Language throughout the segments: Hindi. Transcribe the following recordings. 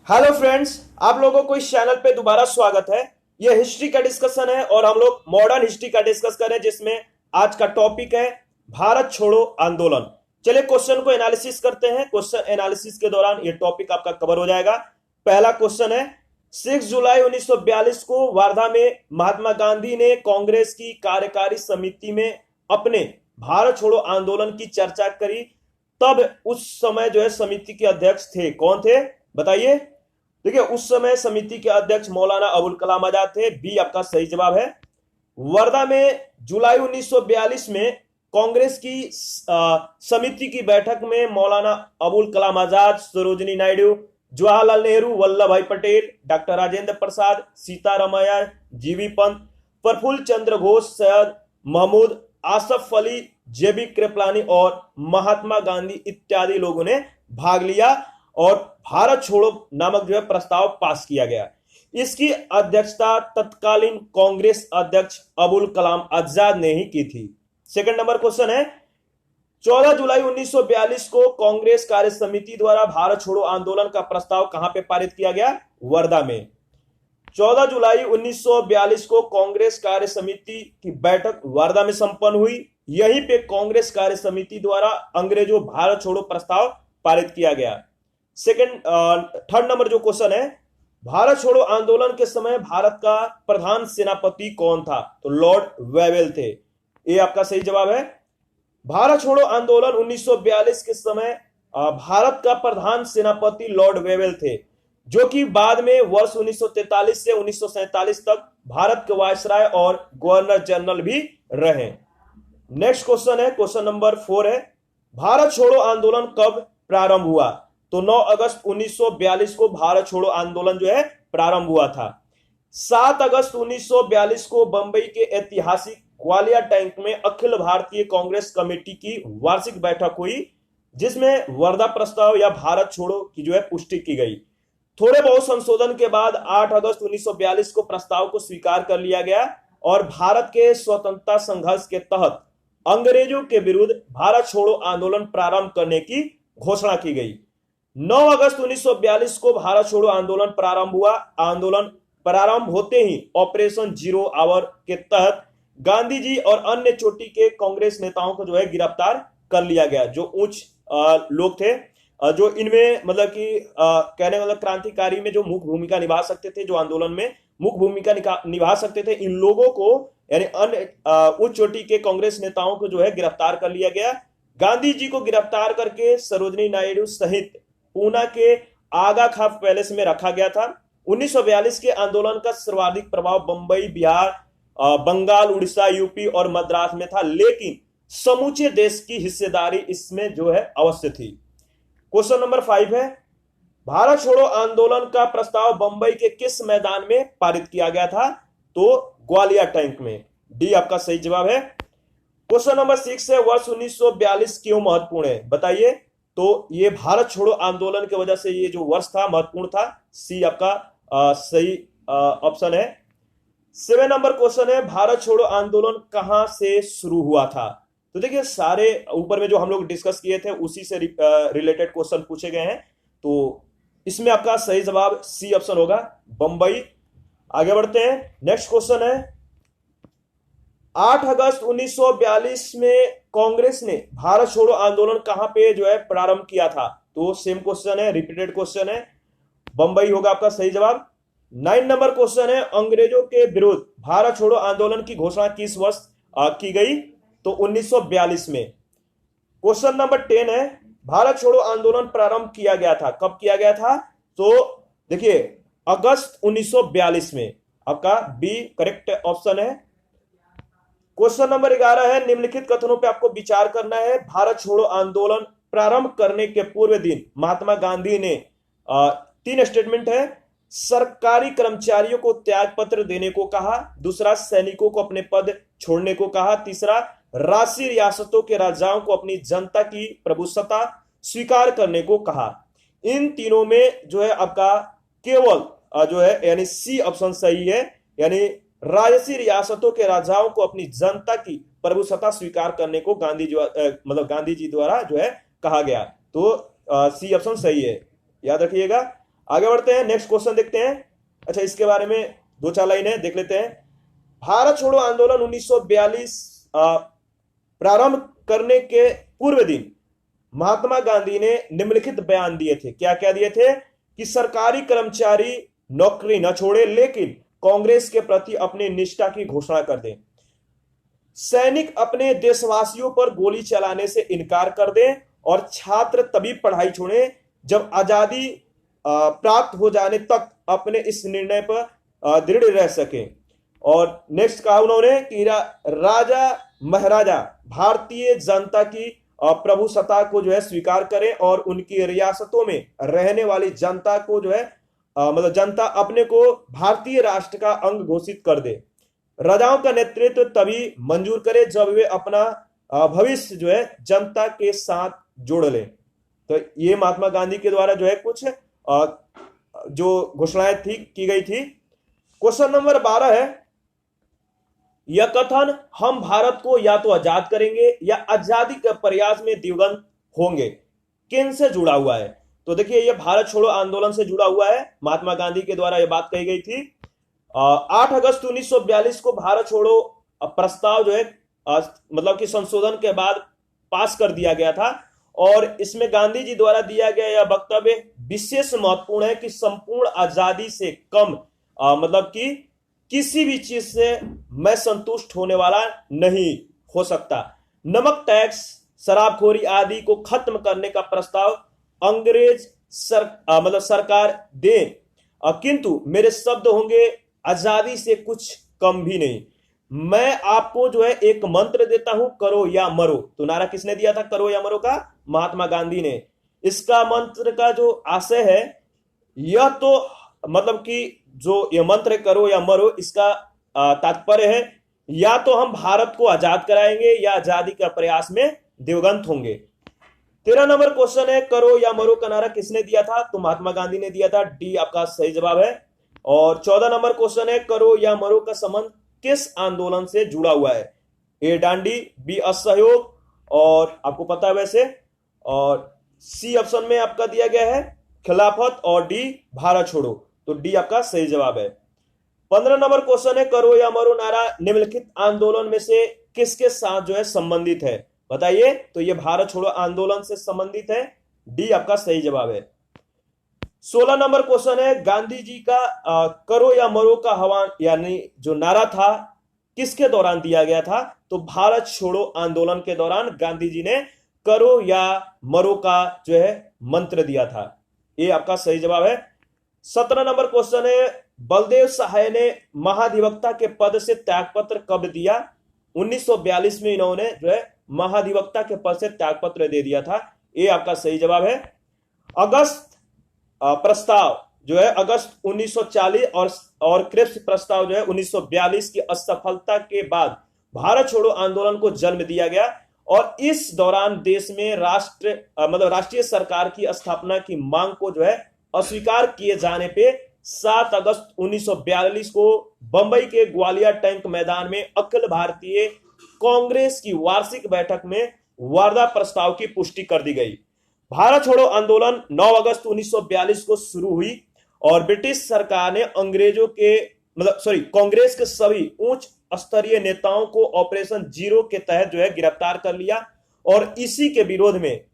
हेलो फ्रेंड्स, आप लोगों को इस चैनल पे दोबारा स्वागत है। यह हिस्ट्री का डिस्कशन है और हम लोग मॉडर्न हिस्ट्री का डिस्कस कर रहे हैं, जिसमें आज का टॉपिक है भारत छोड़ो आंदोलन। चलिए क्वेश्चन को एनालिसिस करते हैं। क्वेश्चन एनालिसिस के दौरान यह टॉपिक आपका कवर हो जाएगा। पहला क्वेश्चन है, 6 जुलाई 1942 को वर्धा में महात्मा गांधी ने कांग्रेस की कार्यकारी समिति में अपने भारत छोड़ो आंदोलन की चर्चा करी। तब उस समय जो है समिति के अध्यक्ष थे, कौन थे बताइए। देखिए, उस समय समिति के अध्यक्ष मौलाना अबुल कलाम आजाद थे। बी आपका सही जवाब है। वर्धा में जुलाई 1942 में कांग्रेस की समिति की बैठक में मौलाना अबुल कलाम आजाद, सरोजिनी नायडू, जवाहरलाल नेहरू, वल्लभ भाई पटेल, डॉक्टर राजेंद्र प्रसाद, सीतारामैया, जीवी पंत, प्रफुल्ल चंद्र घोष, सैयद महमूद आसफ अली, जेबी कृपलानी और महात्मा गांधी इत्यादि लोगों ने भाग लिया और भारत छोड़ो नामक जो है प्रस्ताव पास किया गया। इसकी अध्यक्षता तत्कालीन कांग्रेस अध्यक्ष अबुल कलाम आजाद ने ही की थी। सेकंड नंबर क्वेश्चन है, 14 जुलाई 1942 को कांग्रेस कार्य समिति द्वारा भारत छोड़ो आंदोलन का प्रस्ताव कहां पे पारित किया गया? वर्धा में। 14 जुलाई 1942 को कांग्रेस कार्य समिति की बैठक वर्धा में संपन्न हुई। यहीं पे कांग्रेस कार्य समिति द्वारा अंग्रेजों भारत छोड़ो प्रस्ताव पारित किया गया। थर्ड नंबर जो क्वेश्चन है, भारत छोड़ो आंदोलन के समय भारत का प्रधान सेनापति कौन था? तो लॉर्ड वेवेल थे। ये आपका सही जवाब है। भारत छोड़ो आंदोलन 1942 के समय भारत का प्रधान सेनापति लॉर्ड वेवेल थे, जो कि बाद में वर्ष 1943 से 1947 तक भारत के वायसराय और गवर्नर जनरल भी रहे। नेक्स्ट क्वेश्चन है, क्वेश्चन नंबर 4 है, भारत छोड़ो आंदोलन कब प्रारंभ हुआ? तो 9 अगस्त 1942 को भारत छोड़ो आंदोलन जो है प्रारंभ हुआ था। 7 अगस्त 1942 को बंबई के ऐतिहासिक ग्वालियर टैंक में अखिल भारतीय कांग्रेस कमेटी की वार्षिक बैठक हुई, जिसमें वर्धा प्रस्ताव या भारत छोड़ो की जो है पुष्टि की गई। थोड़े बहुत संशोधन के बाद 8 अगस्त 1942 को प्रस्ताव को स्वीकार कर लिया गया और भारत के स्वतंत्रता संघर्ष के तहत अंग्रेजों के विरुद्ध भारत छोड़ो आंदोलन प्रारंभ करने की घोषणा की गई। 9 अगस्त 1942 को भारत छोड़ो आंदोलन प्रारंभ हुआ। आंदोलन प्रारंभ होते ही ऑपरेशन जीरो आवर के तहत गांधी जी और अन्य चोटी के कांग्रेस नेताओं को जो है गिरफ्तार कर लिया गया, जो उच्च लोग थे, जो इनमें मतलब कि कहने मतलब क्रांतिकारी में जो मुख्य भूमिका निभा सकते थे, जो आंदोलन में मुख्य भूमिका निभा सकते थे, इन लोगों को यानी अन्य उच्च चोटी के कांग्रेस नेताओं को जो है गिरफ्तार कर लिया गया। गांधी जी को गिरफ्तार करके सरोजिनी नायडू सहित पूना के आगा खां पैलेस में रखा गया था। 1942 के आंदोलन का सर्वाधिक प्रभाव बंबई, बिहार, बंगाल, उड़ीसा, यूपी और मद्रास में था, लेकिन समूचे देश की हिस्सेदारी इसमें जो है अवश्य थी। क्वेश्चन नंबर 5 है, भारत छोड़ो आंदोलन का प्रस्ताव बंबई के किस मैदान में पारित किया गया था? तो ग्वालियर टैंक में। डी आपका सही जवाब है। क्वेश्चन नंबर 6 है, वर्ष 1942 क्यों महत्वपूर्ण है बताइए। तो ये भारत छोड़ो आंदोलन की वजह से ये जो वर्ष था महत्वपूर्ण था। सी आपका सही ऑप्शन है। 7 नंबर क्वेश्चन है, भारत छोड़ो आंदोलन कहां से शुरू हुआ था? तो देखिए, सारे ऊपर में जो हम लोग डिस्कस किए थे उसी से रिलेटेड क्वेश्चन पूछे गए हैं, तो इसमें आपका सही जवाब सी ऑप्शन होगा, बंबई। आगे बढ़ते हैं। नेक्स्ट क्वेश्चन है, 8 अगस्त 1942 में कांग्रेस ने भारत छोड़ो आंदोलन कहां पे जो है प्रारंभ किया था? तो सेम क्वेश्चन है, रिपीटेड क्वेश्चन है, बंबई होगा आपका सही जवाब। 9 नंबर क्वेश्चन है, अंग्रेजों के विरुद्ध भारत छोड़ो आंदोलन की घोषणा किस वर्ष की गई? तो 1942 में। क्वेश्चन नंबर 10 है, भारत छोड़ो आंदोलन प्रारंभ किया गया था, कब किया गया था? तो देखिए, अगस्त 1942 में। आपका बी करेक्ट ऑप्शन है। क्वेश्चन नंबर 11 है, निम्नलिखित कथनों पे आपको विचार करना है। भारत छोड़ो आंदोलन प्रारंभ करने के पूर्व दिन महात्मा गांधी ने 3 स्टेटमेंट है। सरकारी कर्मचारियों को त्याग पत्र देने को कहा, दूसरा सैनिकों को अपने पद छोड़ने को कहा, तीसरा राष्ट्रीय रियासतों के राजाओं को अपनी जनता की प्रभुसत्ता स्वीकार करने को कहा। इन तीनों में जो है आपका केवल जो है यानी सी ऑप्शन सही है, यानी राजसी रियासतों के राजाओं को अपनी जनता की प्रभुसत्ता स्वीकार करने को मतलब गांधी जी द्वारा जो है कहा गया। तो सी ऑप्शन सही है, याद रखिएगा। आगे बढ़ते हैं, नेक्स्ट क्वेश्चन देखते हैं। अच्छा, इसके बारे में दो चार लाइनें देख लेते हैं। भारत छोड़ो आंदोलन 1942 प्रारंभ करने के पूर्व दिन महात्मा गांधी ने निम्नलिखित बयान दिए थे। क्या क्या दिए थे? कि सरकारी कर्मचारी नौकरी न छोड़े लेकिन कांग्रेस के प्रति अपनी निष्ठा की घोषणा कर दें, सैनिक अपने देशवासियों पर गोली चलाने से इनकार कर दें और छात्र तभी पढ़ाई छोड़ें जब आजादी प्राप्त हो जाने तक अपने इस निर्णय पर दृढ़ रह सके। और नेक्स्ट कहा उन्होंने कि राजा महाराजा भारतीय जनता की प्रभुसत्ता को जो है स्वीकार करें और उनकी रियासतों में रहने वाली जनता को जो है मतलब जनता अपने को भारतीय राष्ट्र का अंग घोषित कर दे। राजाओं का नेतृत्व तभी मंजूर करे जब वे अपना भविष्य जो है जनता के साथ जोड़ लें। तो ये महात्मा गांधी के द्वारा जो है कुछ जो घोषणाएं थी की गई थी। क्वेश्चन नंबर 12 है, यह कथन हम भारत को या तो आजाद करेंगे या आजादी के प्रयास में दिवंगत होंगे किन से जुड़ा हुआ है? तो देखिए, यह भारत छोड़ो आंदोलन से जुड़ा हुआ है। महात्मा गांधी के द्वारा यह बात कही गई थी। 8 अगस्त 1942 को भारत छोड़ो प्रस्ताव जो है मतलब कि संशोधन के बाद पास कर दिया गया था और इसमें गांधी जी द्वारा दिया गया यह वक्तव्य विशेष महत्वपूर्ण है कि संपूर्ण आजादी से कम मतलब कि किसी भी चीज से मैं संतुष्ट होने वाला नहीं हो सकता। नमक टैक्स, शराबखोरी आदि को खत्म करने का प्रस्ताव अंग्रेज मतलब सरकार दे, किंतु मेरे शब्द होंगे आजादी से कुछ कम भी नहीं। मैं आपको जो है एक मंत्र देता हूं, करो या मरो। तो नारा किसने दिया था करो या मरो का? महात्मा गांधी ने। इसका मंत्र का जो आशय है, यह तो मतलब कि जो ये मंत्र करो या मरो, इसका तात्पर्य है या तो हम भारत को आजाद कराएंगे या आजादी का प्रयास में दिवंगत होंगे। 13 नंबर क्वेश्चन है, करो या मरो का नारा किसने दिया था? तो महात्मा गांधी ने दिया था। डी आपका सही जवाब है। और 14 नंबर क्वेश्चन है, करो या मरो का संबंध किस आंदोलन से जुड़ा हुआ है? ए डांडी, बी असहयोग और आपको पता है वैसे, और सी ऑप्शन में आपका दिया गया है खिलाफत और डी भारत छोड़ो। तो डी आपका सही जवाब है। 15 नंबर क्वेश्चन है, करो या मरो नारा निम्नलिखित आंदोलन में से किसके साथ जो है संबंधित है? बताइए। तो ये भारत छोड़ो आंदोलन से संबंधित है। डी आपका सही जवाब है। 16 नंबर क्वेश्चन है, गांधी जी का करो या मरो का आह्वान यानी जो नारा था किसके दौरान दिया गया था? तो भारत छोड़ो आंदोलन के दौरान गांधी जी ने करो या मरो का जो है मंत्र दिया था। ये आपका सही जवाब है। 17 नंबर क्वेश्चन है, बलदेव सहाय ने महाधिवक्ता के पद से त्यागपत्र कब दिया? 1942 में इन्होंने जो है महाधिवक्ता के पद से त्यागपत्र दे दिया था। ये आपका सही जवाब है। अगस्त प्रस्ताव जो है अगस्त 1940 और क्रिप्स प्रस्ताव जो है 1942 की असफलता के बाद भारत छोड़ो आंदोलन को जन्म दिया गया और इस दौरान देश में राष्ट्रीय सरकार की स्थापना की मांग को जो है अस्वीकार किए जाने पे 7 अगस्त 1942 को बंबई के ग्वालियर टैंक मैदान में अखिल भारतीय कांग्रेस की वार्षिक बैठक में वार्ता प्रस्ताव की पुष्टि कर दी गई। भारत छोड़ो आंदोलन 9 अगस्त 1942 को शुरू हुई और ब्रिटिश सरकार ने कांग्रेस के सभी उच्च स्तरीय नेताओं को ऑपरेशन जीरो के तहत जो है गिरफ्तार कर लिया और इसी के विरोध में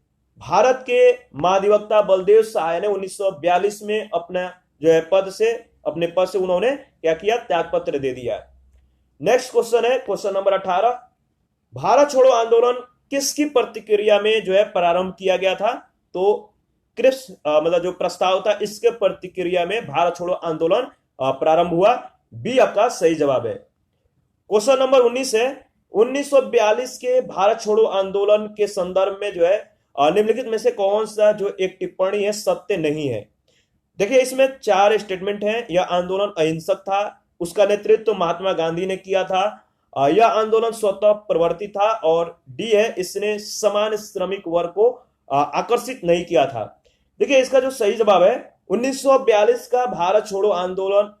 भारत के महाधिवक्ता बलदेव सहाय ने 1942 में अपने पद से उन्होंने क्या किया? त्यागपत्र दे दिया। नेक्स्ट क्वेश्चन है क्वेश्चन नंबर 18, भारत छोड़ो आंदोलन किसकी प्रतिक्रिया में जो है प्रारंभ किया गया था? तो क्रिप्स जो प्रस्ताव था इसके प्रतिक्रिया में भारत छोड़ो आंदोलन प्रारंभ हुआ। बी आपका सही जवाब है। क्वेश्चन नंबर 19 है, 1942 के भारत छोड़ो आंदोलन के संदर्भ में जो है निम्नलिखित में से कौन सा जो एक टिप्पणी है सत्य नहीं है? देखिए, इसमें 4 स्टेटमेंट हैं। यह आंदोलन अहिंसक था, उसका नेतृत्व महात्मा गांधी ने किया था, यह आंदोलन स्वतः प्रवर्ती था और डी है इसने समान श्रमिक वर्ग को आकर्षित नहीं किया था। देखिए, इसका जो सही जवाब है 1942 का भारत छोड़ो आंदोलन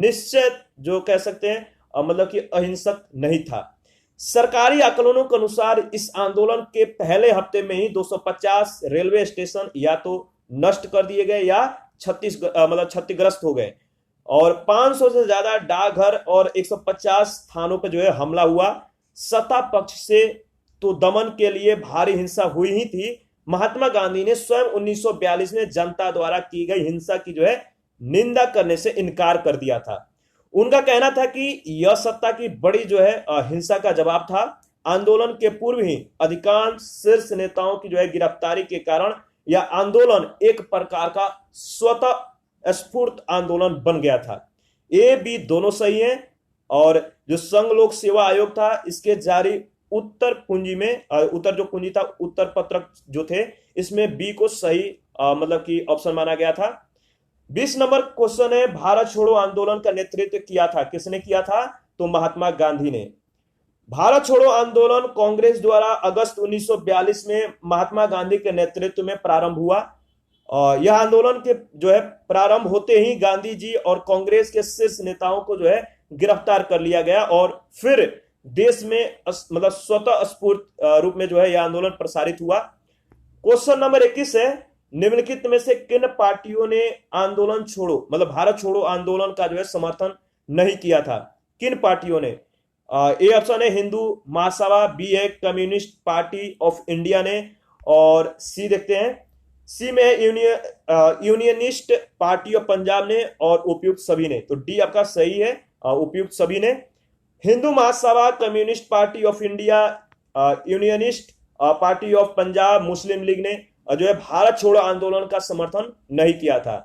निश्चय जो कह सकते हैं कि अहिंसक नहीं था। सरकारी आकलनों के अनुसार इस आंदोलन के पहले हफ्ते में ही 250 रेलवे स्टेशन या तो नष्ट कर दिए गए या मतलब क्षतिग्रस्त हो गए और 500 से ज्यादा डाकघर और 150 स्थानों पर जो है हमला हुआ। सत्ता पक्ष से तो दमन के लिए भारी हिंसा हुई ही थी। महात्मा गांधी ने स्वयं 1942 में जनता द्वारा की गई हिंसा की जो है निंदा करने से इनकार कर दिया था। उनका कहना था कि यह सत्ता की बड़ी जो है हिंसा का जवाब था। आंदोलन के पूर्व ही अधिकांश शीर्ष नेताओं की जो है गिरफ्तारी के कारण यह आंदोलन एक प्रकार का स्वतः स्फूर्त आंदोलन बन गया था। ये भी दोनों सही है। और जो संघ लोक सेवा आयोग था इसके जारी उत्तर जो कुंजी था, उत्तर पत्रक जो थे, इसमें बी को सही मतलब कि ऑप्शन माना गया था। 20 नंबर क्वेश्चन है, भारत छोड़ो आंदोलन का नेतृत्व किया था, किसने किया था? तो महात्मा गांधी ने। भारत छोड़ो आंदोलन कांग्रेस द्वारा अगस्त 1942 में महात्मा गांधी के नेतृत्व में प्रारंभ हुआ। यह आंदोलन के जो है प्रारंभ होते ही गांधी जी और कांग्रेस के शीर्ष नेताओं को जो है गिरफ्तार कर लिया गया और फिर देश में मतलब स्वतः स्फूर्त रूप में जो है यह आंदोलन प्रसारित हुआ। क्वेश्चन नंबर 21 है, निम्नलिखित में से किन पार्टियों ने आंदोलन छोड़ो मतलब भारत छोड़ो आंदोलन का जो है समर्थन नहीं किया था? किन पार्टियों ने? ए ऑप्शन है हिंदू महासभा, बी है कम्युनिस्ट पार्टी ऑफ इंडिया ने, और सी देखते हैं, सी में यूनियनिस्ट पार्टी ऑफ पंजाब ने, और उपयुक्त सभी ने। तो डी आपका सही है, उपयुक्त सभी ने। Hindu Mahasabha, Communist Party of India, Unionist Party of Punjab, Muslim League ने जो है भारत छोड़ो आंदोलन का समर्थन नहीं किया था।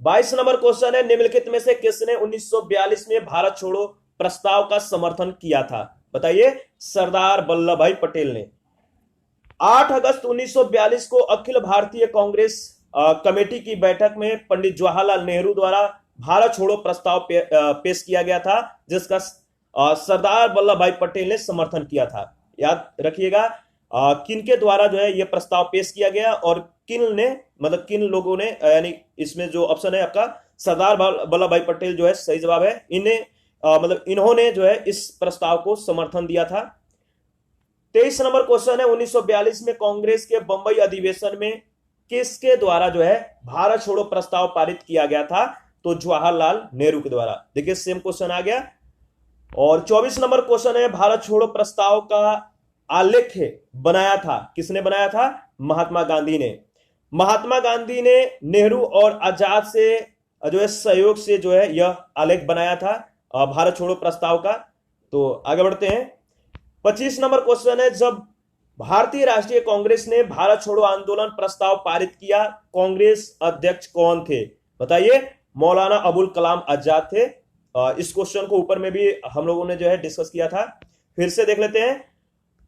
22 नंबर क्वेश्चन है, निम्नलिखित में से किसने 1942 में भारत छोड़ो प्रस्ताव का समर्थन किया था? बताइए। सरदार वल्लभ भाई पटेल ने। 8 अगस्त 1942 को अखिल भारतीय कांग्रेस कमेटी की बैठक में पंडित जवाहरलाल नेहरू द्वारा भारत छोड़ो प्रस्ताव पेश किया गया था, जिसका सरदार वल्लभ भाई पटेल ने समर्थन किया था। याद रखिएगा किन के द्वारा जो है यह प्रस्ताव पेश किया गया और किन ने मतलब किन लोगों ने, यानी इसमें जो ऑप्शन है आपका सरदार वल्लभ भाई पटेल जो है सही जवाब है। इन्हें मतलब इन्होंने जो है इस प्रस्ताव को समर्थन दिया था। 23 नंबर क्वेश्चन है, 1942 में कांग्रेस के बंबई अधिवेशन में किसके द्वारा जो है भारत छोड़ो प्रस्ताव पारित किया गया था? तो जवाहरलाल नेहरू के द्वारा। देखिए सेम क्वेश्चन आ गया। और 24 नंबर क्वेश्चन है, भारत छोड़ो प्रस्ताव का आलेख बनाया था, किसने बनाया था? महात्मा गांधी ने। महात्मा गांधी ने नेहरू और आजाद से जो है सहयोग से जो है यह आलेख बनाया था भारत छोड़ो प्रस्ताव का। तो आगे बढ़ते हैं। 25 नंबर क्वेश्चन है, जब भारतीय राष्ट्रीय कांग्रेस ने भारत छोड़ो आंदोलन प्रस्ताव पारित किया, कांग्रेस अध्यक्ष कौन थे? बताइए। मौलाना अबुल कलाम आजाद थे। इस क्वेश्चन को ऊपर में भी हम लोगों ने जो है डिस्कस किया था, फिर से देख लेते हैं।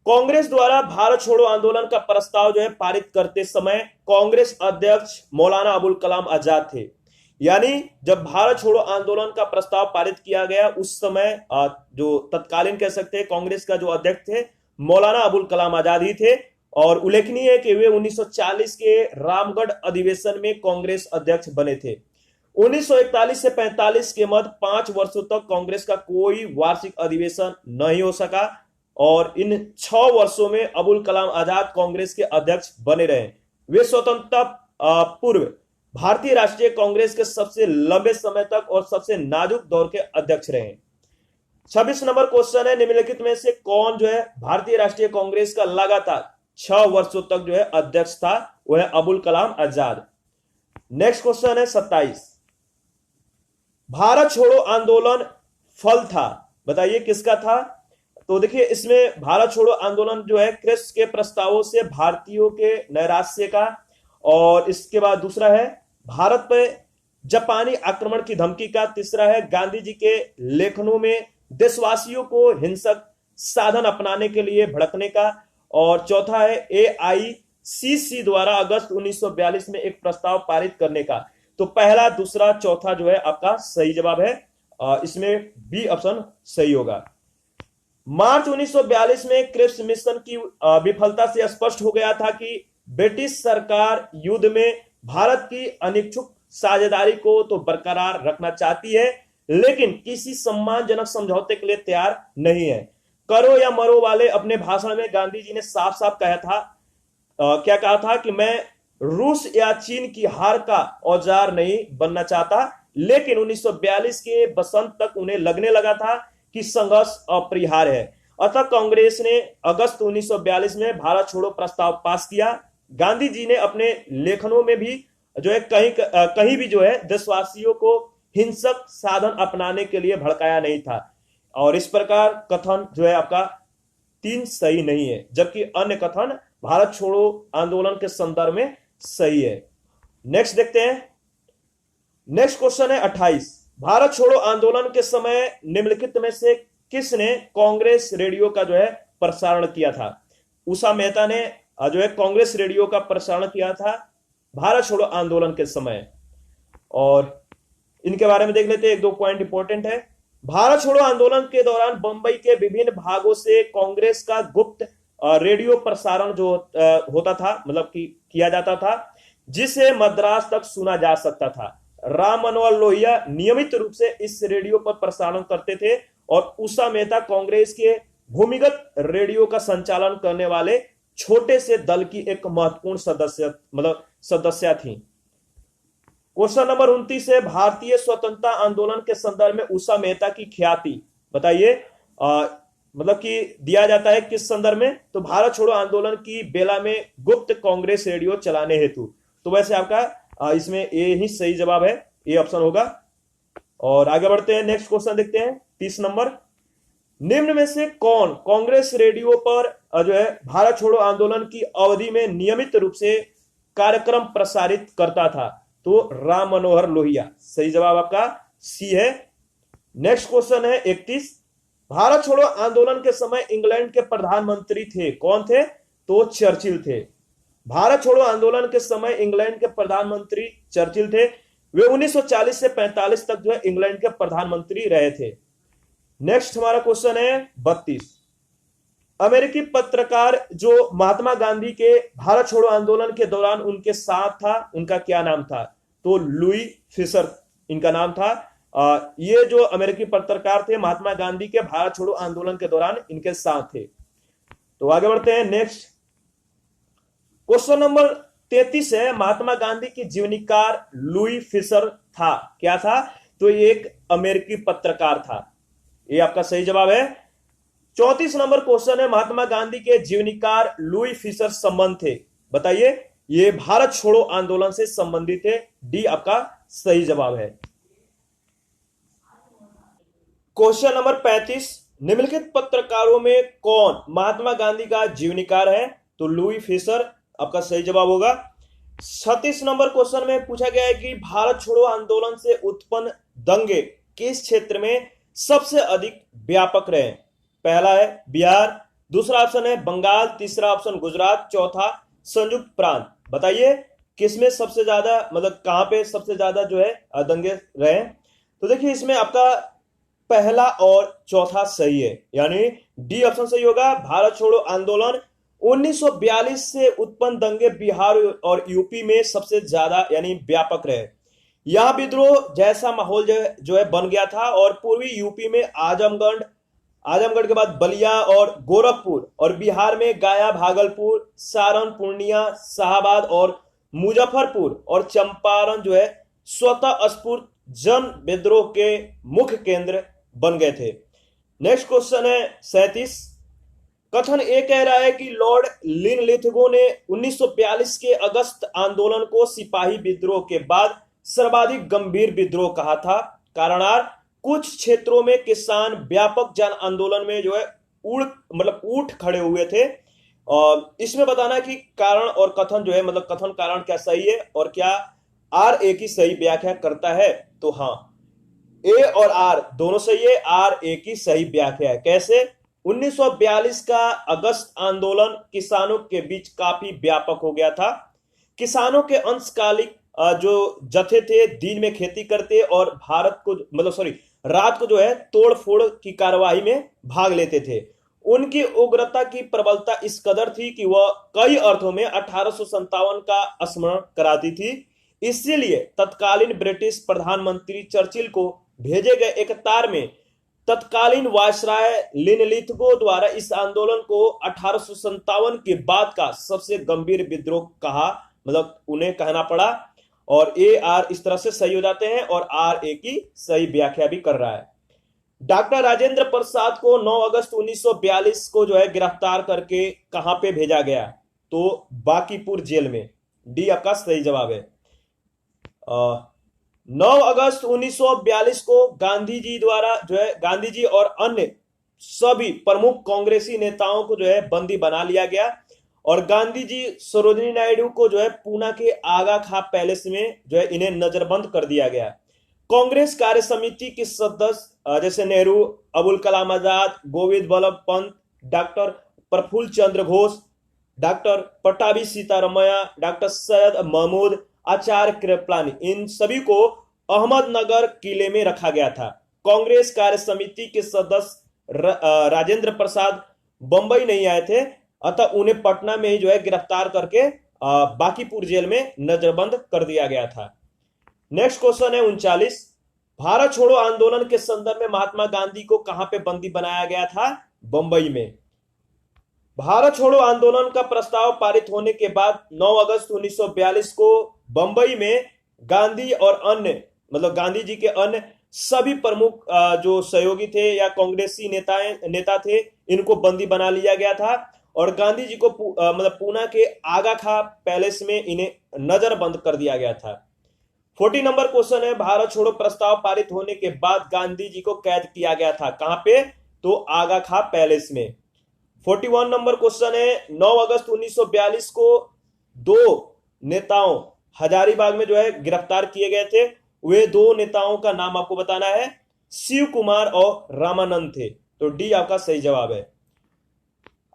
कांग्रेस द्वारा भारत छोड़ो आंदोलन का प्रस्ताव जो है पारित करते समय कांग्रेस अध्यक्ष मौलाना अबुल कलाम आजाद थे। यानी जब भारत छोड़ो आंदोलन का प्रस्ताव पारित किया गया उस समय जो तत्कालीन कह सकते हैं कांग्रेस का जो अध्यक्ष थे मौलाना अबुल कलाम आजाद ही थे। और उल्लेखनीय है कि वे 1940 के रामगढ़ अधिवेशन में कांग्रेस अध्यक्ष बने थे। 1941 से 45 के मध्य 5 वर्षों तक कांग्रेस का कोई वार्षिक अधिवेशन नहीं हो सका और इन 6 वर्षों में अबुल कलाम आजाद कांग्रेस के अध्यक्ष बने रहे। वे स्वतंत्रता पूर्व भारतीय राष्ट्रीय कांग्रेस के सबसे लंबे समय तक और सबसे नाजुक दौर के अध्यक्ष रहे। 26 नंबर क्वेश्चन है, निम्नलिखित में से कौन जो है भारतीय राष्ट्रीय कांग्रेस का लगातार 6 वर्षों तक जो है अध्यक्ष था? वह है अबुल कलाम आजाद। नेक्स्ट क्वेश्चन है 27, भारत छोड़ो आंदोलन फल था, बताइए किसका था? तो देखिए इसमें भारत छोड़ो आंदोलन जो है क्रिस्ट के प्रस्तावों से भारतीयों के नैराश्य का, और इसके बाद दूसरा है भारत पर जापानी आक्रमण की धमकी का, तीसरा है गांधी जी के लेखनों में देशवासियों को हिंसक साधन अपनाने के लिए भड़कने का, और चौथा है AICC द्वारा अगस्त 1942 में एक प्रस्ताव पारित करने का। तो पहला, दूसरा, चौथा जो है आपका सही जवाब है। इसमें बी ऑप्शन सही होगा। मार्च 1942 में क्रिप्स मिशन की विफलता से स्पष्ट हो गया था कि ब्रिटिश सरकार युद्ध में भारत की अनिच्छुक साझेदारी को तो बरकरार रखना चाहती है लेकिन किसी सम्मानजनक समझौते के लिए तैयार नहीं है। करो या मरो वाले अपने भाषण में गांधी जी ने साफ साफ कहा था, क्या कहा था कि मैं रूस या चीन की हार का औजार नहीं बनना चाहता, लेकिन 1942 के बसंत तक उन्हें लगने लगा था कि संघर्ष अपरिहार्य है। अतः कांग्रेस ने अगस्त 1942 में भारत छोड़ो प्रस्ताव पास किया। गांधी जी ने अपने लेखनों में भी जो है कहीं भी जो है देशवासियों को हिंसक साधन अपनाने के लिए भड़काया नहीं था, और इस प्रकार कथन जो है आपका 3 सही नहीं है, जबकि अन्य कथन भारत छोड़ो आंदोलन के संदर्भ में सही है। नेक्स्ट देखते हैं। नेक्स्ट क्वेश्चन है 28। भारत छोड़ो आंदोलन के समय निम्नलिखित में से किसने कांग्रेस रेडियो का जो है प्रसारण किया था? उषा मेहता ने जो है कांग्रेस रेडियो का प्रसारण किया था भारत छोड़ो आंदोलन के समय। और इनके बारे में देख लेते हैं, 1-2 पॉइंट इंपॉर्टेंट है। भारत छोड़ो आंदोलन के दौरान बंबई के विभिन्न भागों से कांग्रेस का गुप्त रेडियो प्रसारण जो होता था, मतलब कि किया जाता था, जिसे मद्रास तक सुना जा सकता था। राम मनोहर लोहिया नियमित रूप से इस रेडियो पर प्रसारण करते थे और उषा मेहता कांग्रेस के भूमिगत रेडियो का संचालन करने वाले छोटे से दल की एक महत्वपूर्ण सदस्य थी। क्वेश्चन नंबर 29 है, भारतीय स्वतंत्रता आंदोलन के संदर्भ में उषा मेहता की ख्याति बताइए। मतलब कि दिया जाता है किस संदर्भ में? तो भारत छोड़ो आंदोलन की बेला में गुप्त कांग्रेस रेडियो चलाने हेतु। तो वैसे आपका इसमें ए ही सही जवाब है, ए ऑप्शन होगा। और आगे बढ़ते हैं, नेक्स्ट क्वेश्चन देखते हैं 30 नंबर। निम्न में से कौन कांग्रेस रेडियो पर जो है भारत छोड़ो आंदोलन की अवधि में नियमित रूप से कार्यक्रम प्रसारित करता था? तो राम मनोहर लोहिया। सही जवाब आपका सी है। नेक्स्ट क्वेश्चन है 31। भारत छोड़ो आंदोलन के समय इंग्लैंड के प्रधानमंत्री थे, कौन थे? तो चर्चिल थे। भारत छोड़ो आंदोलन के समय इंग्लैंड के प्रधानमंत्री चर्चिल थे। वे 1940 से 45 तक जो है इंग्लैंड के प्रधानमंत्री रहे थे। नेक्स्ट हमारा क्वेश्चन है 32। अमेरिकी पत्रकार जो महात्मा गांधी के भारत छोड़ो आंदोलन के दौरान उनके साथ था, उनका क्या नाम था? तो लुई फिशर इनका नाम था। ये जो अमेरिकी पत्रकार थे महात्मा गांधी के भारत छोड़ो आंदोलन के दौरान इनके साथ थे। तो आगे बढ़ते हैं, नेक्स्ट क्वेश्चन नंबर 33 है, महात्मा गांधी की जीवनीकार लुई फिशर था, क्या था? तो ये एक अमेरिकी पत्रकार था। ये आपका सही जवाब है। 34 नंबर क्वेश्चन है, महात्मा गांधी के जीवनीकार लुई फिशर संबंध थे, बताइए। ये भारत छोड़ो आंदोलन से संबंधित है, डी आपका सही जवाब है। Question number 35। निम्नलिखित पत्रकारों में कौन महात्मा गांधी का जीवनीकार है? तो लुई फिशर आपका सही जवाब होगा। 36 नंबर क्वेश्चन में पूछा गया है कि भारत छोड़ो आंदोलन से उत्पन्न दंगे किस क्षेत्र में सबसे अधिक व्यापक रहे? पहला है बिहार, दूसरा ऑप्शन है बंगाल, तीसरा ऑप्शन गुजरात, चौथा संयुक्त प्रांत। बताइए किसमें सबसे ज्यादा, मतलब कहां पे सबसे ज्यादा जो है दंगे रहे? तो देखिए इसमें आपका पहला और चौथा सही है, यानी डी ऑप्शन सही होगा। भारत छोड़ो आंदोलन 1942 से उत्पन्न दंगे बिहार और यूपी में सबसे ज्यादा यानी व्यापक रहे। यह विद्रोह जैसा माहौल जो है बन गया था और पूर्वी यूपी में आजमगढ़ के बाद बलिया और गोरखपुर, और बिहार में गया, भागलपुर, सारण, पूर्णिया, शाहाबाद और मुजफ्फरपुर और चंपारण जो है स्वतः स्फूर्त जन विद्रोह के मुख्य केंद्र बन गए थे। नेक्स्ट क्वेश्चन है 37। कथन ए कह रहा है कि लॉर्ड लिनलिथगो ने 1942 के अगस्त आंदोलन को सिपाही विद्रोह के बाद सर्वाधिक गंभीर विद्रोह कहा था। कारण आर, कुछ क्षेत्रों में किसान व्यापक जन आंदोलन में जो है उठ खड़े हुए थे। और इसमें बताना कि कारण और कथन जो है, मतलब कथन कारण क्या सही है और क्या आर ए की सही व्याख्या करता है? तो हाँ, ए और आर दोनों सही है, आर ए की सही व्याख्या है। कैसे? 1942 का अगस्त आंदोलन किसानों के बीच काफी व्यापक हो गया था। किसानों के अंशकालिक जो जत्थे थे दिन में खेती करते और रात को जो है तोड़ फोड़ की कार्यवाही में भाग लेते थे। उनकी उग्रता की प्रबलता इस कदर थी कि वह कई अर्थों में 1857 का स्मरण कराती थी। इसीलिए तत्कालीन ब्रिटिश प्रधानमंत्री चर्चिल को भेजे गए एक तार में तत्कालीन वायसराय लिनलिथगो द्वारा इस आंदोलन को 1857 के बाद का सबसे गंभीर विद्रोह कहा मतलब उन्हें कहना पड़ा, और ए आर इस तरह से सही हो जाते हैं और आर ए की सही व्याख्या भी कर रहा है। डॉक्टर राजेंद्र प्रसाद को 9 अगस्त 1942 को जो है गिरफ्तार करके कहां पे भेजा गया? तो बांकीपुर जेल में। डी आपका सही जवाब है। 9 अगस्त 1942 को गांधी जी द्वारा जो है गांधी जी और अन्य सभी प्रमुख कांग्रेसी नेताओं को जो है बंदी बना लिया गया, और गांधी जी सरोजिनी नायडू को जो है पूना के आगा खां पैलेस में जो है इन्हें नजरबंद कर दिया गया। कांग्रेस कार्य समिति के सदस्य जैसे नेहरू, अबुल कलाम आजाद, गोविंद वल्लभ पंत, डॉक्टर प्रफुल्ल चंद्र घोष, डॉक्टर पट्टाभी सीतारमैया, डॉक्टर सैयद महमूद, आचार्य कृपलानी, इन सभी को अहमदनगर किले में रखा गया था। कांग्रेस कार्य समिति के सदस्य राजेंद्र प्रसाद बंबई नहीं आए थे, अतः उन्हें पटना में ही जो है गिरफ्तार करके बांकीपुर जेल में नजरबंद कर दिया गया था। नेक्स्ट क्वेश्चन है 39। भारत छोड़ो आंदोलन के संदर्भ में महात्मा गांधी को कहां पे बंदी बनाया गया था? बंबई में। भारत छोड़ो आंदोलन का प्रस्ताव पारित होने के बाद 9 अगस्त 1942 को बंबई में गांधी और अन्य मतलब गांधी जी के अन्य सभी प्रमुख जो सहयोगी थे या कांग्रेसी नेता थे, इनको बंदी बना लिया गया था, और गांधी जी को मतलब पूना के आगा खां पैलेस में इन्हें नजरबंद कर दिया गया था। 40 नंबर क्वेश्चन है, भारत छोड़ो प्रस्ताव पारित होने के बाद गांधी जी को कैद किया गया था कहां पे? तो आगा खां पैलेस में। 41 नंबर क्वेश्चन है, 9 अगस्त 1942 को दो नेताओं हजारीबाग में जो है गिरफ्तार किए गए थे। वे दो नेताओं का नाम आपको बताना है, शिव कुमार और रामानंद थे। तो डी आपका सही जवाब है।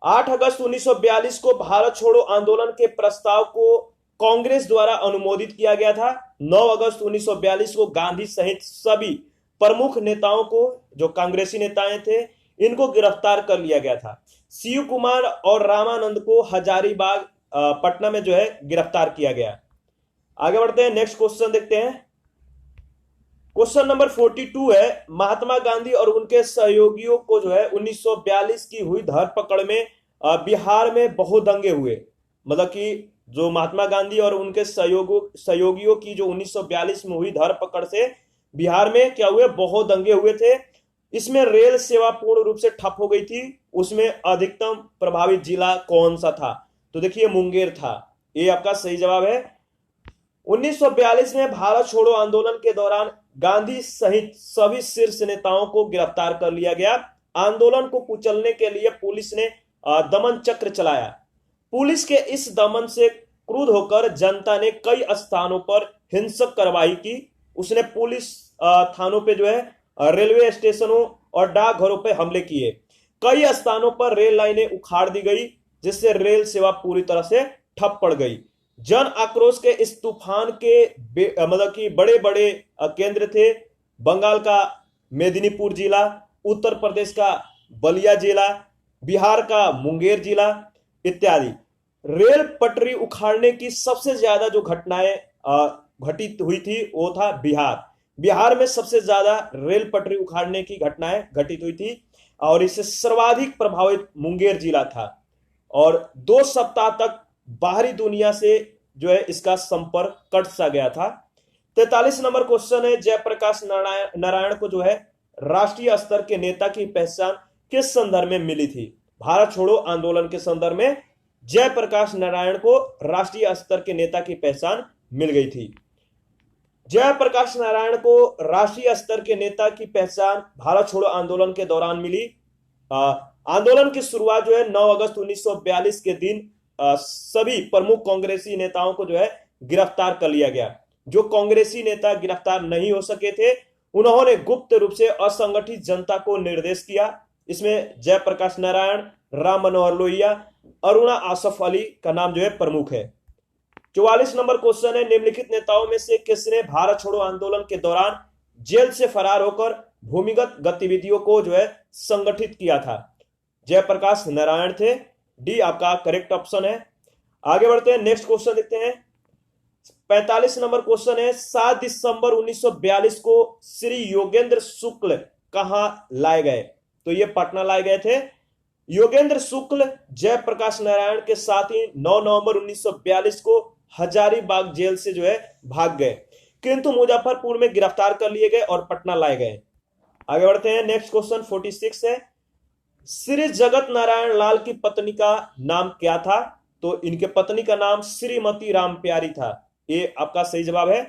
8 अगस्त 1942 को भारत छोड़ो आंदोलन के प्रस्ताव को कांग्रेस द्वारा अनुमोदित किया गया था। 9 अगस्त 1942 को गांधी सहित सभी प्रमुख नेताओं को, जो कांग्रेसी नेताएं थे, इनको गिरफ्तार कर लिया गया था। शिव कुमार और रामानंद को हजारीबाग पटना में जो है गिरफ्तार किया गया। आगे बढ़ते हैं, नेक्स्ट क्वेश्चन देखते हैं। क्वेश्चन नंबर 42 है, महात्मा गांधी और उनके सहयोगियों को जो है 1942 की हुई धरपकड़ में बिहार में बहुत दंगे हुए। मतलब कि जो महात्मा गांधी और उनके सहयोगियों की जो 1942 में हुई धरपकड़ से बिहार में क्या हुए? बहुत दंगे हुए थे। इसमें रेल सेवा पूर्ण रूप से ठप हो गई थी। उसमें अधिकतम प्रभावित जिला कौन सा था? तो देखिए मुंगेर था। ये आपका सही जवाब है। 1942 में भारत छोड़ो आंदोलन के दौरान गांधी सहित सभी शीर्ष नेताओं को गिरफ्तार कर लिया गया। आंदोलन को कुचलने के लिए पुलिस ने दमन चक्र चलाया। पुलिस के इस दमन से क्रुद्ध होकर जनता ने कई स्थानों पर हिंसक कार्रवाई की। उसने पुलिस थानों पे जो है, रेलवे स्टेशनों और डाकघरों पे हमले किए। कई स्थानों पर रेल लाइनें उखाड़ दी गई, जिससे रेल सेवा पूरी तरह से ठप पड़ गई। जन आक्रोश के इस तूफान के मतलब कि बड़े बड़े केंद्र थे बंगाल का मेदिनीपुर जिला, उत्तर प्रदेश का बलिया जिला, बिहार का मुंगेर जिला इत्यादि। रेल पटरी उखाड़ने की सबसे ज्यादा जो घटनाएं घटित हुई थी वो था बिहार में सबसे ज्यादा रेल पटरी उखाड़ने की घटनाएं घटित हुई थी, और इससे सर्वाधिक प्रभावित मुंगेर जिला था, और 2 सप्ताह तक बाहरी दुनिया से जो है इसका संपर्क कट सा गया था। 43 नंबर क्वेश्चन है, जयप्रकाश नारायण को जो है राष्ट्रीय स्तर के नेता की पहचान किस संदर्भ में मिली थी? भारत छोड़ो आंदोलन के संदर्भ में जयप्रकाश नारायण को राष्ट्रीय स्तर के नेता की पहचान मिल गई थी। जयप्रकाश नारायण को राष्ट्रीय स्तर के नेता की पहचान भारत छोड़ो आंदोलन के दौरान मिली। आंदोलन की शुरुआत जो है 9 अगस्त 1942 के दिन सभी प्रमुख कांग्रेसी नेताओं को जो है गिरफ्तार कर लिया गया। जो कांग्रेसी नेता गिरफ्तार नहीं हो सके थे, उन्होंने गुप्त रूप से असंगठित जनता को निर्देश किया। इसमें जयप्रकाश नारायण, राम मनोहर लोहिया, अरुणा आसफ अली का नाम जो है प्रमुख है। 44 नंबर क्वेश्चन है, निम्नलिखित नेताओं में से किसने भारत छोड़ो आंदोलन के दौरान जेल से फरार होकर भूमिगत गतिविधियों को जो है संगठित किया था? जयप्रकाश नारायण थे। डी आपका करेक्ट ऑप्शन है। आगे बढ़ते हैं, नेक्स्ट क्वेश्चन देखते हैं। 45 नंबर क्वेश्चन है, 7 दिसंबर 1942 को श्री योगेंद्र शुक्ल कहां लाए गए? तो ये पटना लाए गए थे। योगेंद्र शुक्ल जयप्रकाश नारायण के साथ ही 9 नवंबर 1942 को हजारीबाग जेल से जो है भाग गए, किंतु मुजफ्फरपुर में गिरफ्तार कर लिए गए और पटना लाए गए। आगे बढ़ते हैं। नेक्स्ट क्वेश्चन 46 है, श्री जगत नारायण लाल की पत्नी का नाम क्या था? तो इनके पत्नी का नाम श्रीमती राम प्यारी था। ये आपका सही जवाब है।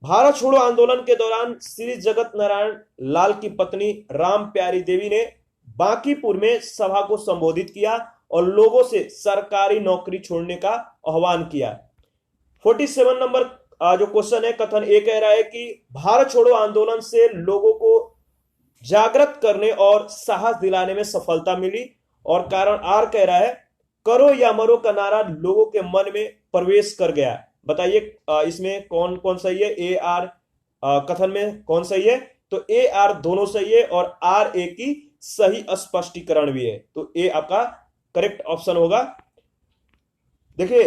भारत छोड़ो आंदोलन के दौरान श्री जगत नारायण लाल की पत्नी राम प्यारी देवी ने बांकीपुर में सभा को संबोधित किया और लोगों से सरकारी नौकरी छोड़ने का आह्वान किया। 47 नंबर जो क्वेश्चन है, कथन ए कह रहा है कि भारत छोड़ो आंदोलन से लोगों को जागृत करने और साहस दिलाने में सफलता मिली, और कारण आर कह रहा है करो या मरो का नारा लोगों के मन में प्रवेश कर गया। बताइए इसमें कौन कौन सही है? ए आर कथन में कौन सही है? तो ए आर दोनों सही है और आर ए की सही स्पष्टीकरण भी है, तो ए आपका करेक्ट ऑप्शन होगा। देखिए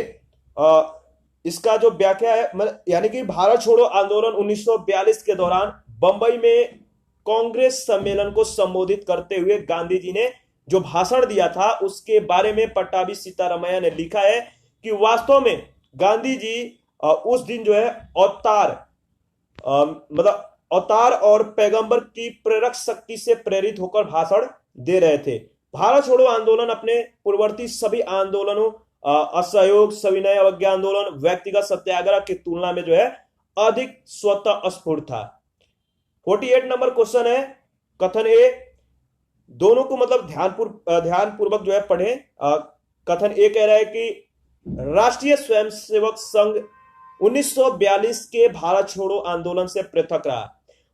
इसका जो व्याख्या है, यानी कि भारत छोड़ो आंदोलन 1942 के दौरान बंबई में कांग्रेस सम्मेलन को संबोधित करते हुए गांधी जी ने जो भाषण दिया था उसके बारे में पट्टाभी सीतारामैया ने लिखा है कि वास्तव में गांधी जी उस दिन जो है अवतार और पैगंबर की प्रेरक शक्ति से प्रेरित होकर भाषण दे रहे थे। भारत छोड़ो आंदोलन अपने पूर्ववर्ती सभी आंदोलनों, असहयोग, सविनय अवज्ञा आंदोलन, व्यक्तिगत सत्याग्रह की तुलना में जो है अधिक स्वतः स्फूर्त था। 48 नंबर क्वेश्चन है, कथन ए, दोनों को मतलब ध्यानपूर्वक जो है पढ़े। कथन ए कह रहा है कि राष्ट्रीय स्वयंसेवक संघ 1942 के भारत छोड़ो आंदोलन से पृथक रहा,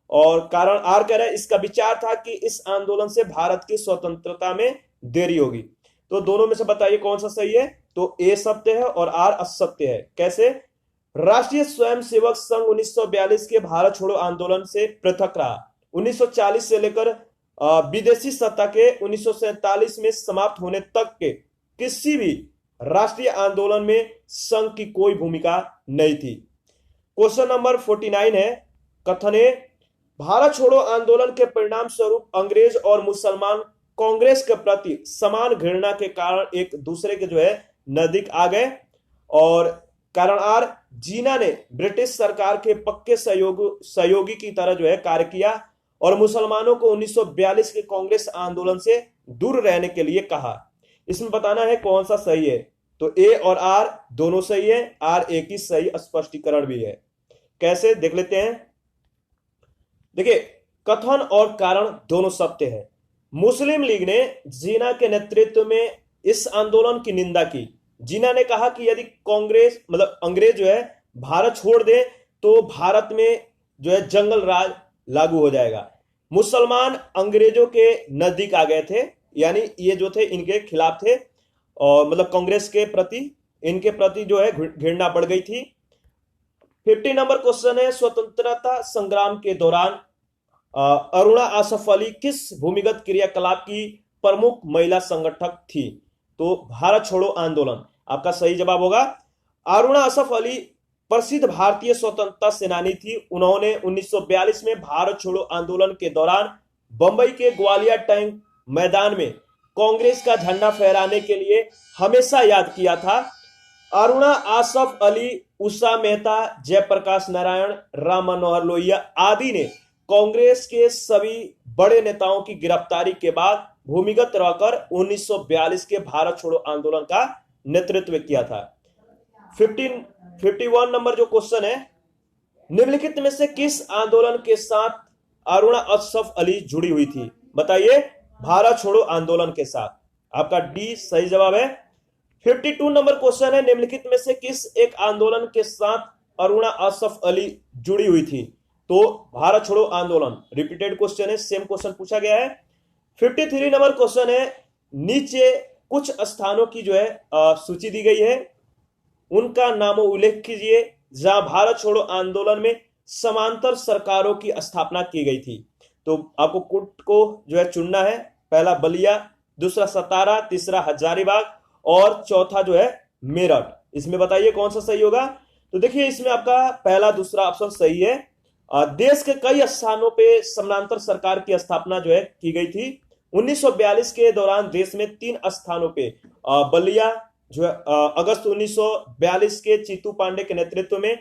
और कारण आर कह रहा है इसका विचार था कि इस आंदोलन से भारत की स्वतंत्रता में देरी होगी। तो दोनों में से बताइए कौन सा सही है? तो ए सत्य है और आर असत्य है। कैसे? राष्ट्रीय स्वयंसेवक संघ 1942 के भारत छोड़ो आंदोलन से पृथक रहा। 1940 से लेकर विदेशी सत्ता के 1947 में समाप्त होने तक के किसी भी राष्ट्रीय आंदोलन में संघ की कोई भूमिका नहीं थी। क्वेश्चन नंबर 49 है, कथन ए, भारत छोड़ो आंदोलन के परिणाम स्वरूप अंग्रेज और मुसलमान कांग्रेस के प्रति समान घृणा के कारण एक दूसरे के जो है नजदीक आ गए, और कारण आर, जीना ने ब्रिटिश सरकार के पक्के सहयोगी की तरह जो है कार्य किया और मुसलमानों को 1942 के कांग्रेस आंदोलन से दूर रहने के लिए कहा। इसमें बताना है कौन सा सही है। तो ए और आर दोनों सही है, आर ए की सही स्पष्टीकरण भी है। कैसे देख लेते हैं। देखिए कथन और कारण दोनों सत्य है। मुस्लिम लीग ने जीना के नेतृत्व में इस आंदोलन की निंदा की। जीना ने कहा कि यदि कांग्रेस मतलब अंग्रेज जो है भारत छोड़ दे तो भारत में जो है जंगल राज लागू हो जाएगा। मुसलमान अंग्रेजों के नजदीक आ गए थे, यानी ये जो थे इनके खिलाफ थे, और मतलब कांग्रेस के प्रति इनके प्रति जो है घृणा बढ़ गई थी। 50 नंबर क्वेश्चन है, स्वतंत्रता संग्राम के दौरान अरुणा आसफ अली किस भूमिगत क्रियाकलाप की प्रमुख महिला संगठक थी? तो भारत छोड़ो आंदोलन आपका सही जवाब होगा। अरुणा आसफ अली प्रसिद्ध भारतीय स्वतंत्रता सेनानी थी। उन्होंने 1942 में भारत छोड़ो आंदोलन के दौरान बंबई के ग्वालियर टैंक मैदान में कांग्रेस का झंडा फहराने के लिए हमेशा याद किया था। अरुणा आसफ अली, उषा मेहता, जयप्रकाश नारायण, राम मनोहर लोहिया आदि ने कांग्रेस के सभी बड़े नेताओं की गिरफ्तारी के बाद भूमिगत रहकर 1942 के भारत छोड़ो आंदोलन का नेतृत्व किया था। 51 नंबर जो क्वेश्चन है, निम्नलिखित में से किस आंदोलन के साथ अरुणा आसफ अली जुड़ी हुई थी? बताइए। भारत छोड़ो आंदोलन के साथ। आपका डी सही जवाब है। 52 नंबर क्वेश्चन है, निम्नलिखित में से किस एक आंदोलन के साथ अरुणा आसफ अली जुड़ी हुई थी? तो भारत छोड़ो आंदोलन। रिपीटेड क्वेश्चन है, सेम क्वेश्चन पूछा गया है। 53 नंबर क्वेश्चन है, नीचे कुछ स्थानों की जो है सूची दी गई है, उनका नामों उल्लेख कीजिए जहां भारत छोड़ो आंदोलन में समांतर सरकारों की स्थापना की गई थी। तो आपको कुट को जो है चुनना है। पहला बलिया, दूसरा सतारा, तीसरा हजारीबाग और चौथा जो है मेरठ। इसमें बताइए कौन सा सही होगा। तो देखिए इसमें आपका पहला दूसरा ऑप्शन सही है। देश के कई स्थानों पे समांतर सरकार की स्थापना जो है की गई थी। 1942 के दौरान देश में 3 स्थानों पे बलिया, जो है अगस्त 1942 के चीतू पांडे के नेतृत्व में,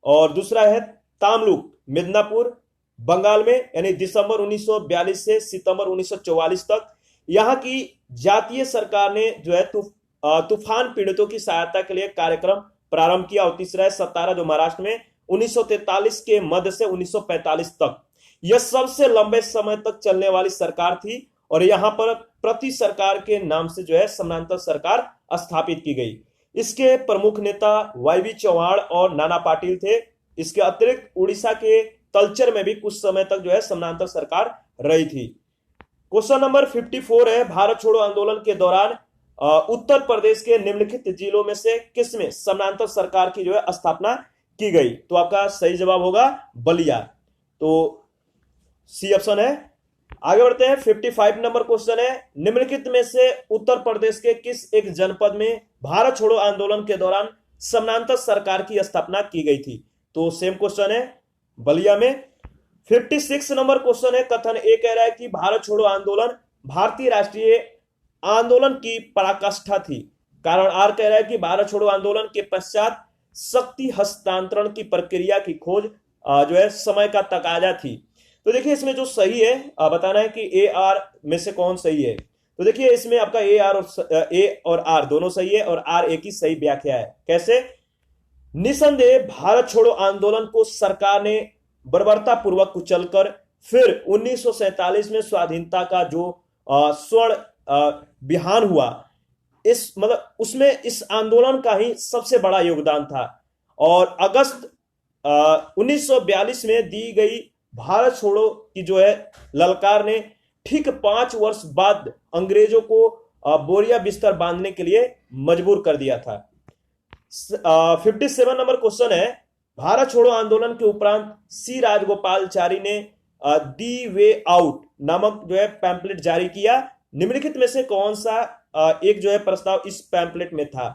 और दूसरा है तामलुक मिदनापुर बंगाल में, यानी दिसंबर 1942 से सितंबर 1944 तक। यहाँ की जातीय सरकार ने जो है तूफान पीड़ितों की सहायता के लिए कार्यक्रम प्रारंभ किया। और तीसरा है सतारा, जो महाराष्ट्र में 1943 के मध्य से 1945 तक। यह सबसे लंबे समय तक चलने वाली सरकार थी, और यहां पर प्रति सरकार के नाम से जो है समानांतर सरकार स्थापित की गई। इसके प्रमुख नेता वाईबी चौहान और नाना पाटिल थे। इसके अतिरिक्त उड़ीसा के तलचर में भी कुछ समय तक जो है समानांतर सरकार रही थी। क्वेश्चन नंबर 54 है, भारत छोड़ो आंदोलन के दौरान उत्तर प्रदेश के निम्नलिखित जिलों में से किसमें समानांतर सरकार की जो है स्थापना की गई? तो आपका सही जवाब होगा बलिया, तो सी ऑप्शन है। आगे बढ़ते हैं, 55 नंबर क्वेश्चन है, निम्नलिखित में से उत्तर प्रदेश के किस एक जनपद में भारत छोड़ो आंदोलन के दौरान समानांतर सरकार की स्थापना की गई थी? तो सेम क्वेश्चन है, बलिया में। 56 नंबर क्वेश्चन है, कथन ए कह रहा है कि भारत छोड़ो आंदोलन भारतीय राष्ट्रीय आंदोलन की पराकाष्ठा थी। कारण आर कह रहा है कि भारत छोड़ो आंदोलन के पश्चात शक्ति हस्तांतरण की प्रक्रिया की खोज जो है समय का तकाजा थी। तो देखिए इसमें जो सही है बताना है कि ए आर में से कौन सही है। तो देखिए इसमें आपका ए और आर दोनों सही है, और आर एक ही सही व्याख्या है। कैसे? निसंदेह भारत छोड़ो आंदोलन को सरकार ने बर्बरता पूर्वक कुचलकर फिर 1947 में स्वाधीनता का जो स्वर्ण बिहान हुआ, इस मतलब उसमें इस आंदोलन का ही सबसे बड़ा योगदान था। और अगस्त 1942 में दी गई भारत छोड़ो की जो है ललकार ने ठीक 5 वर्ष बाद अंग्रेजों को बोरिया बिस्तर बांधने के लिए मजबूर कर दिया था। 57 नंबर क्वेश्चन है, भारत छोड़ो आंदोलन के उपरांत सी राजगोपालचारी ने दी वे आउट नामक जो है पैम्पलेट जारी किया। निम्नलिखित में से कौन सा एक जो है प्रस्ताव इस पैम्पलेट में था?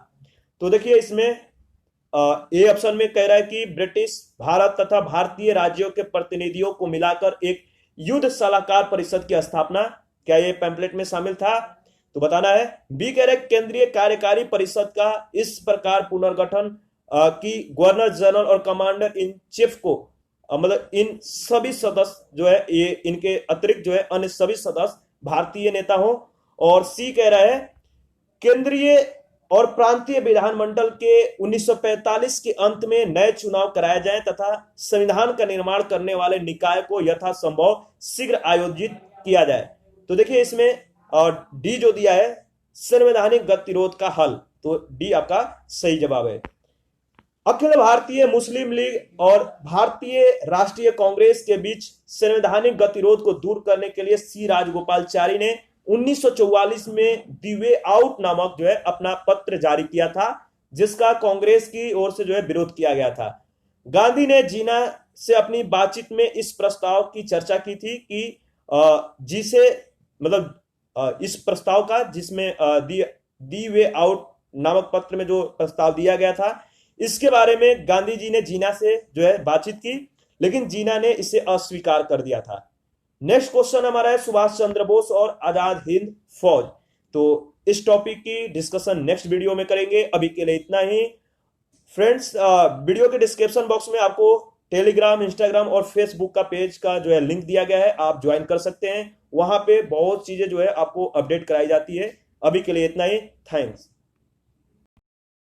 तो देखिए इसमें ए ऑप्शन में कह रहा है कि ब्रिटिश, भारत तथा भारतीय राज्यों के प्रतिनिधियों को मिलाकर एक युद्ध सलाहकार परिषद की स्थापना, क्या ये पैम्पलेट में शामिल था? तो बताना है। बी कह रहे केंद्रीय कार्यकारी परिषद का इस प्रकार पुनर्गठन कि गवर्नर जनरल और कमांडर इन चीफ को मतलब इन सभी सदस्य जो है ये इनके अतिरिक्त जो है अन्य सभी सदस्य भारतीय नेता हो। और सी कह रहा है केंद्रीय और प्रांतीय विधानमंडल के 1945 के अंत में नए चुनाव कराए जाएं तथा संविधान का निर्माण करने वाले निकाय को यथासंभव शीघ्र आयोजित किया जाए। तो देखिए इसमें डी जो दिया है संवैधानिक गतिरोध का हल, तो डी आपका सही जवाब है। अखिल भारतीय मुस्लिम लीग और भारतीय राष्ट्रीय कांग्रेस के बीच संवैधानिक गतिरोध को दूर करने के लिए सी राजगोपालचारी ने 1944 में दी वे आउट नामक जो है अपना पत्र जारी किया था, जिसका कांग्रेस की ओर से जो है विरोध किया गया था। गांधी ने जीना से अपनी बातचीत में इस प्रस्ताव की चर्चा की थी कि जिसे मतलब इस प्रस्ताव का जिसमें दी वे आउट नामक पत्र में जो प्रस्ताव दिया गया था, इसके बारे में गांधी जी ने जीना से जो है बातचीत की, लेकिन जीना ने इसे अस्वीकार कर दिया था। नेक्स्ट क्वेश्चन हमारा है सुभाष चंद्र बोस और आजाद हिंद फौज। तो इस टॉपिक की डिस्कशन नेक्स्ट वीडियो में करेंगे। अभी के लिए इतना ही फ्रेंड्स। वीडियो के डिस्क्रिप्शन बॉक्स में आपको टेलीग्राम, इंस्टाग्राम और फेसबुक का पेज का जो है लिंक दिया गया है, आप ज्वाइन कर सकते हैं। वहां पे बहुत चीजें जो है आपको अपडेट कराई जाती है। अभी के लिए इतना ही, थैंक्स।